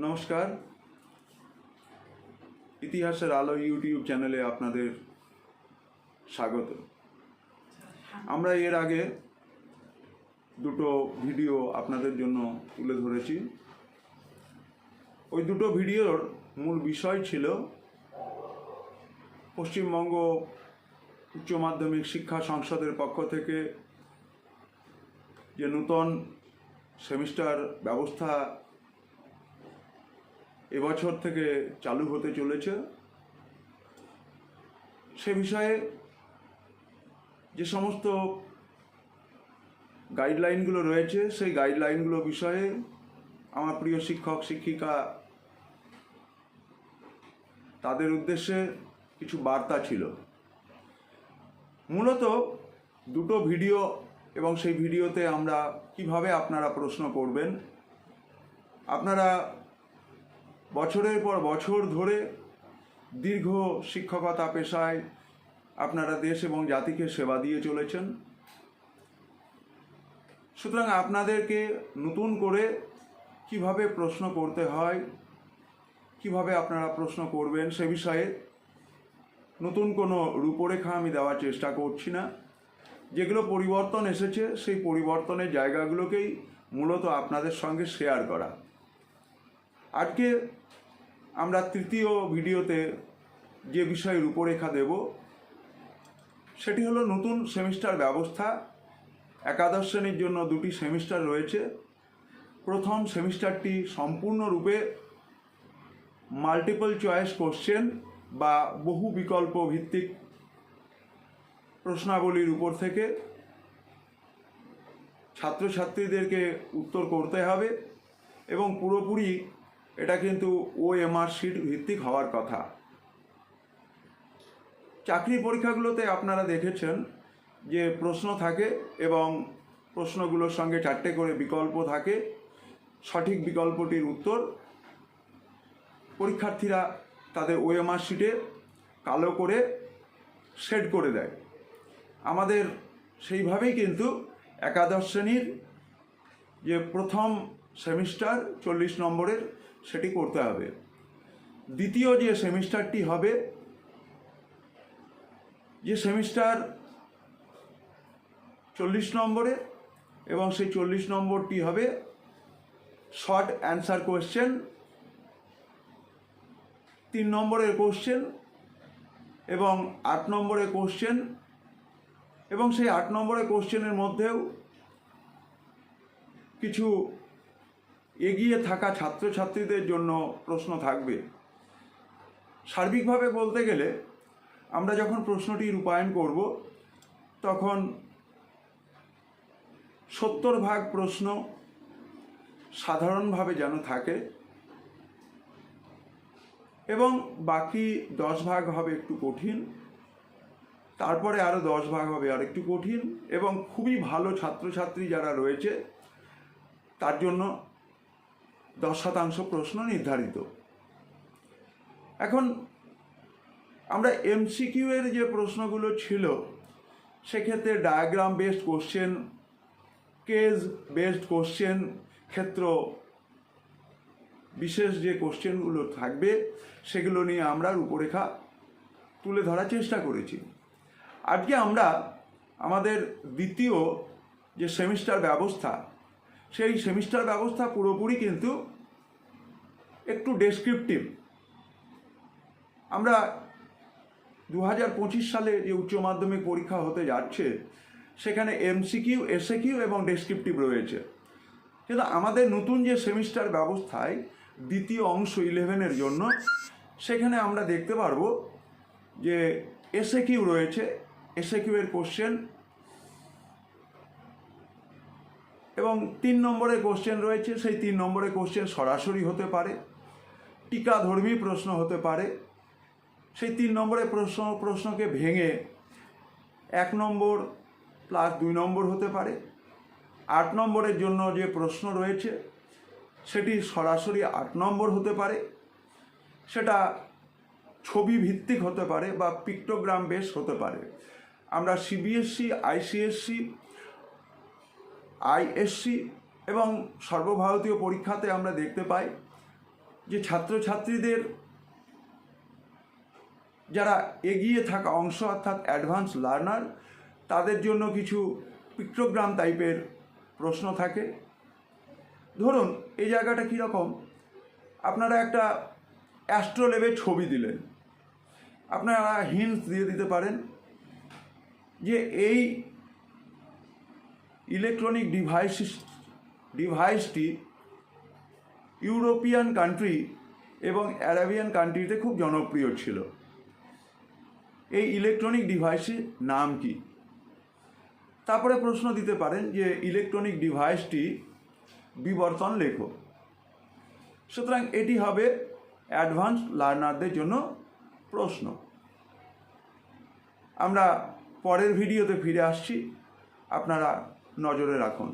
নমস্কার, ইতিহাসের আলো ইউটিউব চ্যানেলে আপনাদের স্বাগত। আমরা এর আগে দুটো ভিডিও আপনাদের জন্য তুলে ধরেছি। ওই দুটো ভিডিওর মূল বিষয় ছিল পশ্চিমবঙ্গ উচ্চ মাধ্যমিক শিক্ষা সংসদের পক্ষ থেকে যে নূতন সেমিস্টার ব্যবস্থা এবছর থেকে চালু হতে চলেছে সে বিষয়ে যে সমস্ত গাইডলাইনগুলো রয়েছে সেই গাইডলাইনগুলো বিষয়ে আমার প্রিয় শিক্ষক শিক্ষিকা তাদের উদ্দেশ্যে কিছু বার্তা ছিল। মূলত দুটো ভিডিও এবং সেই ভিডিওতে আমরা কিভাবে আপনারা প্রশ্ন করবেন, আপনারা বছরের পর বছর ধরে দীর্ঘ শিক্ষকতা পেশায় আপনারা দেশ এবং জাতিকে সেবা দিয়ে চলেছেন। সুতরাং আপনাদেরকে নতুন করে কিভাবে প্রশ্ন করতে হয়, কিভাবে আপনারা প্রশ্ন করবেন সে বিষয়ে নতুন কোনো রূপরেখা আমি দেওয়ার চেষ্টা করছি না। যেগুলো পরিবর্তন এসেছে সেই পরিবর্তনের জায়গাগুলোকেই মূলত আপনাদের সঙ্গে শেয়ার করা। আজকে আমরা তৃতীয় ভিডিওতে যে বিষয়ে রূপরেখা দেব সেটি হলো নতুন সেমিস্টার ব্যবস্থা। একাদশ শ্রেণীর জন্য দুটি সেমিস্টার রয়েছে। প্রথম সেমিস্টারটি সম্পূর্ণরূপে মাল্টিপল চয়েস কোশ্চেন বা বহু বিকল্প ভিত্তিক প্রশ্নাবলীর উপর থেকে ছাত্রছাত্রীদেরকে উত্তর করতে হবে এবং পুরোপুরি এটা কিন্তু OMR শিট ভিত্তিক হওয়ার কথা। চাকরি পরীক্ষাগুলোতে আপনারা দেখেছেন যে প্রশ্ন থাকে এবং প্রশ্নগুলোর সঙ্গে 4টে করে বিকল্প থাকে। সঠিক বিকল্পটির উত্তর পরীক্ষার্থীরা তাদের OMR শিটে কালো করে সেট করে দেয়। আমাদের সেইভাবেই কিন্তু একাদশ শ্রেণীর যে প্রথম সেমিস্টার 40 নম্বরের সেটি করতে হবে। দ্বিতীয় যে সেমিস্টারটি হবে, যে সেমিস্টার 40 নম্বরের এবং সেই 40 নম্বরটি হবে শর্ট অ্যান্সার কোয়েশ্চেন, 3 নম্বরের কোশ্চেন এবং 8 নম্বরের কোশ্চেন, এবং সেই 8 নম্বরের কোশ্চেনের মধ্যেও কিছু এগিয়ে থাকা ছাত্রছাত্রীদের জন্য প্রশ্ন থাকবে। সার্বিকভাবে বলতে গেলে আমরা যখন প্রশ্নটি রূপায়ণ করব তখন 70% প্রশ্ন সাধারণভাবে যেন থাকে এবং বাকি 10% হবে একটু কঠিন, তারপরে আরও 10% হবে আর একটু কঠিন, এবং খুবই ভালো ছাত্রছাত্রী যারা রয়েছে তার জন্য 10% প্রশ্ন নির্ধারিত। এখন আমরা MCQ এর যে প্রশ্নগুলো ছিল সেক্ষেত্রে diagram based question, case based question, ক্ষেত্র বিশেষ যে কোশ্চেনগুলো থাকবে সেগুলো নিয়ে আমরা রূপরেখা তুলে ধরার চেষ্টা করেছি। আজকে আমরা আমাদের দ্বিতীয় যে সেমিস্টার ব্যবস্থা, সেই সেমিস্টার ব্যবস্থা পুরোপুরি কিন্তু একটু ডেসক্রিপটিভ। আমরা 2025 সালে যে উচ্চ মাধ্যমিক পরীক্ষা হতে যাচ্ছে সেখানে MCQ, SAQ এবং ডেসক্রিপটিভ রয়েছে, কিন্তু আমাদের নতুন যে সেমিস্টার ব্যবস্থায় দ্বিতীয় অংশ 11-এর জন্য সেখানে আমরা দেখতে পারবো যে SAQ রয়েছে। SAQ এর কোশ্চেন এবং 3 নম্বরের কোশ্চেন রয়েছে। সেই 3 নম্বরের কোশ্চেন সরাসরি হতে পারে, টিকাধর্মী প্রশ্ন হতে পারে। সেই 3 নম্বরের প্রশ্নকে ভেঙে 1 নম্বর প্লাস 2 নম্বর হতে পারে। 8 নম্বরের জন্য যে প্রশ্ন রয়েছে সেটি সরাসরি 8 নম্বর হতে পারে, সেটা ছবি ভিত্তিক হতে পারে বা পিক্টোগ্রাম বেস হতে পারে। আমরা CBSE, ICSE, ISC এবং সর্বভারতীয় পরীক্ষাতে আমরা দেখতে পাই যে ছাত্রছাত্রীদের যারা এগিয়ে থাকা অংশ অর্থাৎ অ্যাডভান্স লার্নার, তাদের জন্য কিছু পিক্টোগ্রাম টাইপের প্রশ্ন থাকে। ধরুন এই জায়গাটা কীরকম, আপনারা একটা অ্যাস্ট্রোলেবের ছবি দিলেন, আপনারা হিন্টস দিয়ে দিতে পারেন যে এই ইলেকট্রনিক ডিভাইসটি ইউরোপিয়ান কান্ট্রি এবং অ্যারাবিয়ান কান্ট্রিতে খুব জনপ্রিয় ছিল। এই ইলেকট্রনিক ডিভাইসটির নাম কি? তারপরে প্রশ্ন দিতে পারেন যে ইলেকট্রনিক ডিভাইসটি বিবর্তন লেখো। সুতরাং এটি হবে অ্যাডভান্স লার্নারদের জন্য প্রশ্ন। আমরা পরের ভিডিওতে ফিরে আসছি, আপনারা নজরে রাখুন।